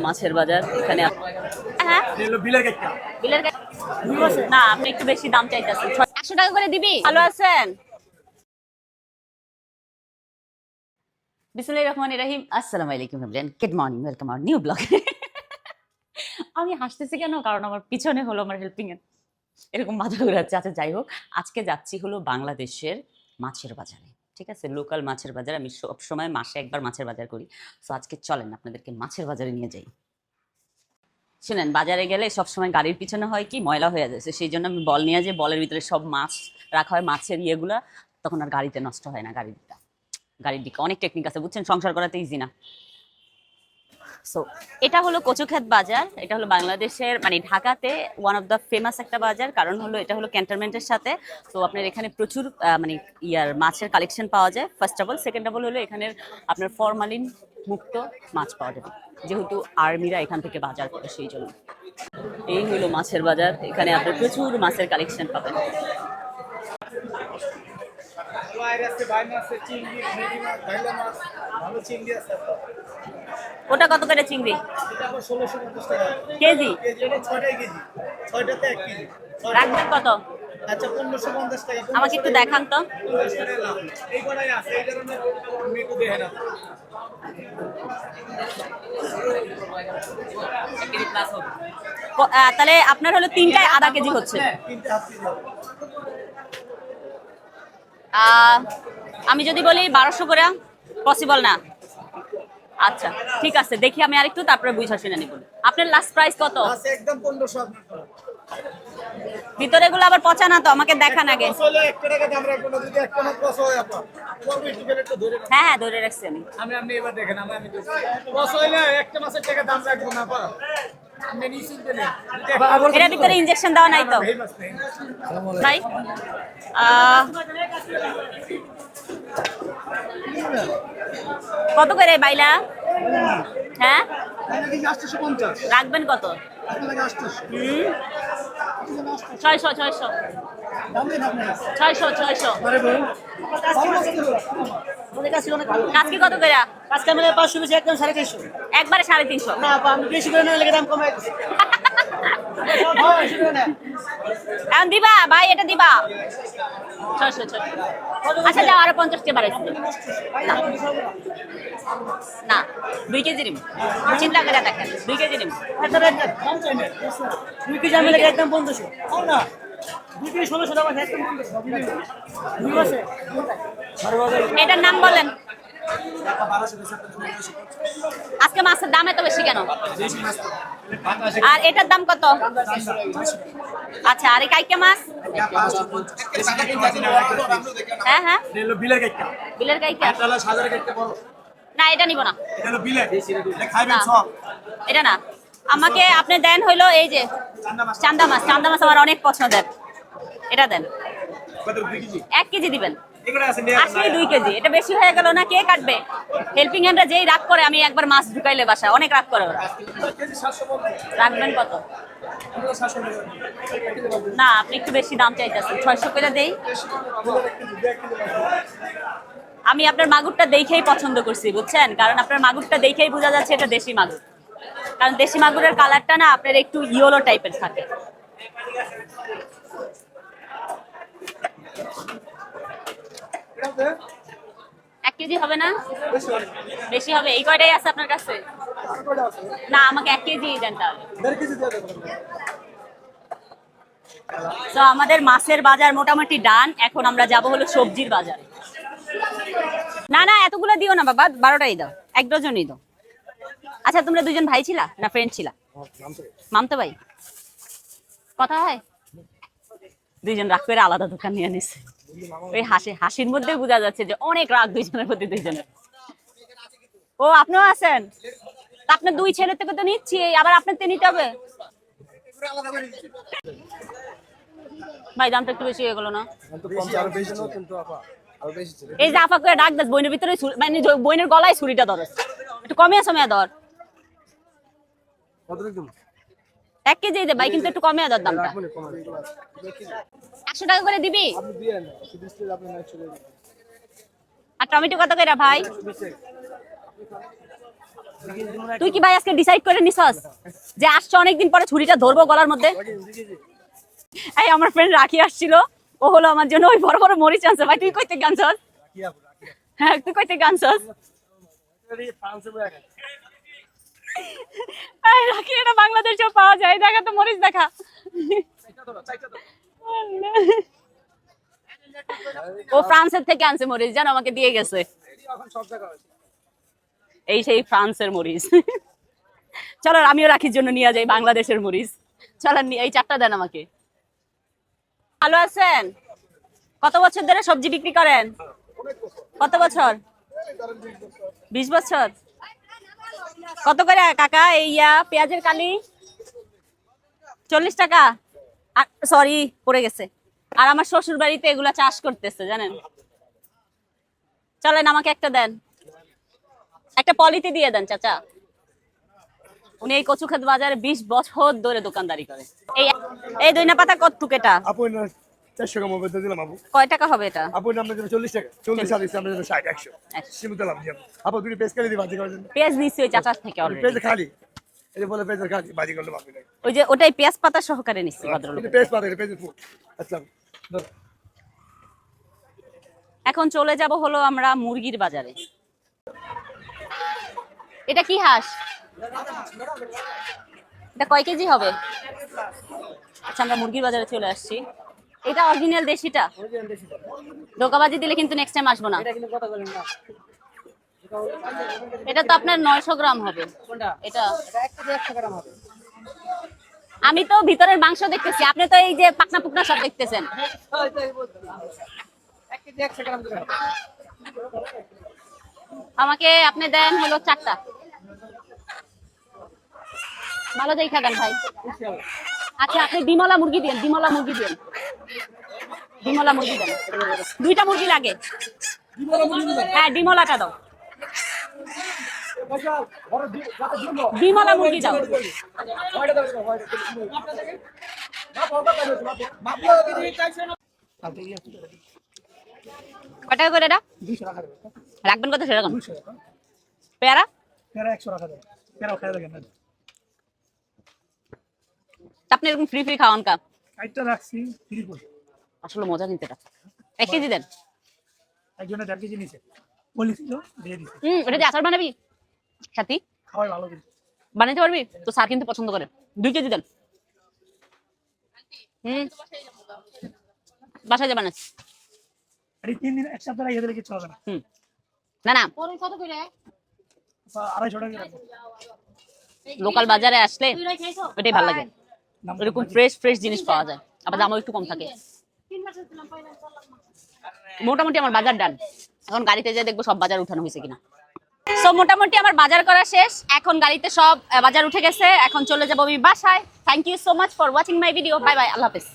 মাছের বাজার এখানে। হ্যাঁ বিলের না, আপনি একটু বেশি দাম চাইতেছেন। 100 টাকা করে দিবি? ভালো আছেন? বিসমিল্লাহির রহমানির রহিম। আসসালামু আলাইকুম everyone, good morning, welcome our new blog. আমি হাসতেছি কেন? কারণ আমার পিছনে হলো আমার হেল্পিং এর এরকম মাথা ঘুরাচ্ছে। আচ্ছা যাই হোক, আজকে যাচ্ছি হলো বাংলাদেশের মাছের বাজারে। ঠিক আছে, লোকাল মাছের বাজার। আমি সব সময় মাসে একবার মাছের বাজার করি। সো আজকে চলেন আপনাদেরকে মাছের বাজারে নিয়ে যাই। শুনেন, বাজারে গেলে সবসময় গাড়ির পিছনে হয় কি ময়লা হয়ে যাচ্ছে, সেই জন্য আমি বল নিয়ে যাই। বলের ভিতরে সব মাছ রাখা হয়, মাছের ইয়েগুলা, তখন আর গাড়িতে নষ্ট হয় না। গাড়ির দিকে অনেক টেকনিক আছে, বুঝছেন, সংসার করাতে ইজি না। সো এটা হলো কচুক্ষেত বাজার। এটা হলো বাংলাদেশের মানে ঢাকাতে ওয়ান অফ দ্য ফেমাস একটা বাজার, কারণ হলো এটা হলো ক্যান্টনমেন্টের সাথে। তো আপনার এখানে প্রচুর মানে মাছের কালেকশন পাওয়া যায়, first of all. Second of all হলো এখানের আপনার ফরমালিন মুক্ত মাছ পাওয়া যাবে, যেহেতু আর্মিরা এখান থেকে বাজার করে, সেই জন্য। এই হলো মাছের বাজার, এখানে আপনি প্রচুর মাছের কালেকশন পাবেন। ওটা কত করে চিংড়ি? কেজি? রাখবেন কত? আমাকে একটু দেখান তো। তাহলে আপনার হলো তিনটায় আধা কেজি হচ্ছে। আমি যদি বলি 1200 করে, পসিবল না? আচ্ছা ঠিক আছে, দেখি আমি আরেকটু, তারপরে বুঝা শুনে নিব। আপনার লাস্ট প্রাইস কত? একদম 1500। ভিতরে গুলো আবার পচা না তো? আমাকে দেখান আগে। হ্যাঁ হ্যাঁ, ধরে রাখছি আমি। আমি এবার দেখেন, আমি কস হইলে একটা মাসের টাকা দাম রাখবো না পা। এর ভিতরে ইনজেকশন দেওয়া নাই তো ভাই? কত করে বাইলা? হ্যাঁ রাখবেন কত? 600 600 600 আজকে কত করে? আজকে মানে 500 বেশি একদম 350। একবারে 350? না আমি বেশি করে নিলে দাম কমাই দিচ্ছি। এখন দিবা ভাই, এটা দিবা 600। আচ্ছা যাও, আরো 50 টাকা বাড়াইছি। না 2 কেজি নিম, চিন্তা করে দেখেন, 2 কেজি নিম। 2 কেজি আমি একদম 1500। না 2 কেজি 1600 টাকা একদম 1500। এটার নাম বলেন। আজকে মাছের দাম এত বেশি কেন? আর এটার দাম কত? আচ্ছা, আর এই কাইকা মাছ? হ্যাঁ হ্যাঁ, বিলের কাইকা। না এটা নিব না, এটা না। আমাকে আপনি দেন হইলো এই যে চান্দা মাছ। চান্দা মাছ আমার অনেক পছন্দের, এটা দেন। 1 কেজি দিবেন। আসলে 2 কেজি, এটা বেশি হয়ে গেল না? কে কাটবে? হেল্পিং হ্যান্ডরা যেই রাগ করে, আমি একবার মাছ ঢুকাইলে বাসায় অনেক রাগ করে ওরা। রাখবেন কত? না, আপনি একটু বেশি দাম চাইতেছেন। 600 করে দেই। আমি আপনার মাগুরটা দেখেই পছন্দ করছি, বুঝছেন, কারণ আপনার মাগুরটা দেখেই বোঝা যাচ্ছে এটা দেশি মাগুর। কারণ দেশি মাগুরের কালারটা না আপনার একটু ইয়েলো টাইপের থাকে। এক কেজি হবে না? বেশি হবে। এই কয়টাই আছে আপনার কাছে? না, আমাকে 1 কেজি দেন তাহলে। তো আমাদের মাছের বাজার মোটামুটি ডান। এখন আমরা যাব হলো সবজির বাজারে। না না, এতগুলো দিও না বাবা, 12টাই দাও, 1 ডজনই দাও। আচ্ছা, তোমরা দুজন ভাই ছিলা না ফ্রেন্ড ছিলা? মামতো ভাই। কথা হয়? দুইজন রাগ করে আলাদা দোকান নিয়ে নিছে। ওই হাসির মধ্যে বোঝা যাচ্ছে যে অনেক রাগ দুইজনের প্রতি দুইজনের। ও আপনিও আছেন? আপনার 2 ছেলের থেকে তো নিচ্ছি, আবার আপনার তে নিতে হবে। ভাই দামটা একটু বেশি হয়ে গেল না? এই যে আপা করে ডাক দাস, বইনের ভিতরে মানে বইনের গলায় ছুরিটা ধর, একটু কমিয়ে সময় ধর। 1 কেজি দে ভাই, কিন্তু একটু কমিয়ে ধর দামটা। 100 টাকা করে দিবি? আর টমেটো কত করে ভাই? তুই কি ভাই আজকে ডিসাইড করে নিছস যে আসছে অনেকদিন পরে ছুরিটা ধরবো গলার মধ্যে? এই আমার ফ্রেন্ড রাখি আসছিল, ও হলো আমার জন্য ওই বড় বড় মরিচ আনছে। ভাই তুই কইতে গানছস? হ্যাঁ তুই কইতে গানছস? এই রাখি এটা বাংলাদেশেও পাওয়া যায়, দেখা তো মরিচ দেখা। ও ফ্রান্সের থেকে আনছে মরিচ, জানো আমাকে দিয়ে গেছে। এই সেই ফ্রান্সের মরিচ। চলো আমিও রাখির জন্য নিয়ে যাই বাংলাদেশের মরিচ। চলো এই 4টা দেন আমাকে। ভালো আছেন? কত বছর ধরে সবজি বিক্রি করেন? কত বছর? 20 বছর। কত করে কাকা এই পেঁয়াজের কালি? 40 টাকা। সরি পড়ে গেছে। আর আমার শ্বশুর বাড়িতে এগুলা চাষ করতেছে জানেন। চলেন আমাকে একটা দেন, একটা পলিথি দিয়ে দেন চাচা। উনি এই কচুখাত বাজারে 20 বছর ধরে দোকানদারি করে। এই দইনা পাতা কত টুকেটা? আপু 400 গ্রাম মধ্যে দিলাম আপু। কয় টাকা হবে এটা? আপু নাম 40 টাকা, 40 আর আমরা 60 100 সীমিত লাভ দিলাম। আপু দুটো পেজ করে দিই ভাজি করার জন্য। পেঁয়াজ নিছি ওই চাচার থেকে অলরেডি। পেজ খালি এই যে বলে পেজ খালি ভাজি করলে বাকি নাই। ওই যে ওটাই পেঁয়াজ পাতা সহকারে নিছি ভদ্রলোক। এটা পেজ পাতা, পেজ ফুল। আচ্ছা এখন চলে যাব হলো আমরা মুরগির বাজারে। এটা কি হাঁস? এটা কয় কেজি হবে? আচ্ছা আমরা মুরগির বাজারে চলে আসছি। এটা অরিজিনাল দেশিটা? ধোকাবাজি দিলে কিন্তু নেক্সট টাইম আসবো না। এটা তো আপনার 900 গ্রাম হবে। এটা আমি তো ভিতরের মাংস দেখতেছি, আপনি তো এই যে পাকনা পুকনা সব দেখতেছেন। আমাকে আপনি দেন হলো 4টা। ভালো দেখা দেন ভাই। আচ্ছা আপনি ডিমলা মুরগি দেন, ডিমলা মুরগি দেন, ডিমলা মুরগি দেন। 2টা মুরগি লাগে। হ্যাঁ ডিমলাটা দাও, ডিমলা মুরগি দাও। কয় টাকা করে এটা? 200 টাকা দেবে। রাখবেন কত সেরকম? 200 টাকা। পেয়ারা? পেয়ারা 100 টাকা দেবে। পেয়ারাও খাওয়া দেখেন না। আপনি এরকম ফ্রি ফ্রি খাওয়ান কা? কাইটটা রাখছি ফ্রি করে। আসলে মজা কিন্তু এটা। 1 কেজি দেন। একজনে 1.5 কেজি নিছে। বলেছিল দিয়ে দিছে। এটা দিয়ে আচার বানাবি সাথী? খাওয়াই ভালো কিন্তু। বানাইতে পারবি তো? স্যার কিন্তু পছন্দ করে। 2 কেজি দেন। বাসায় যাবেন? আর এই 3 দিন এক সপ্তাহ রেখে দিলে কিছু হবে না। না না কত করে? 250 টাকা রাখবো। লোকাল বাজারে আসলে ওটাই ভালো লাগে। এরকম ফ্রেশ ফ্রেশ জিনিস পাওয়া যায়, আবার দামও একটু কম থাকে। মোটামুটি আমার বাজার ডান। এখন গাড়িতে যেয়ে দেখবো সব বাজার উঠানো হয়েছে কিনা। সো মোটামুটি আমার বাজার করা শেষ। এখন গাড়িতে সব বাজার উঠে গেছে। এখন চলে যাবো আমি বাসায়। Thank you so much for watching my video. Bye bye, আল্লাহ হাফেজ।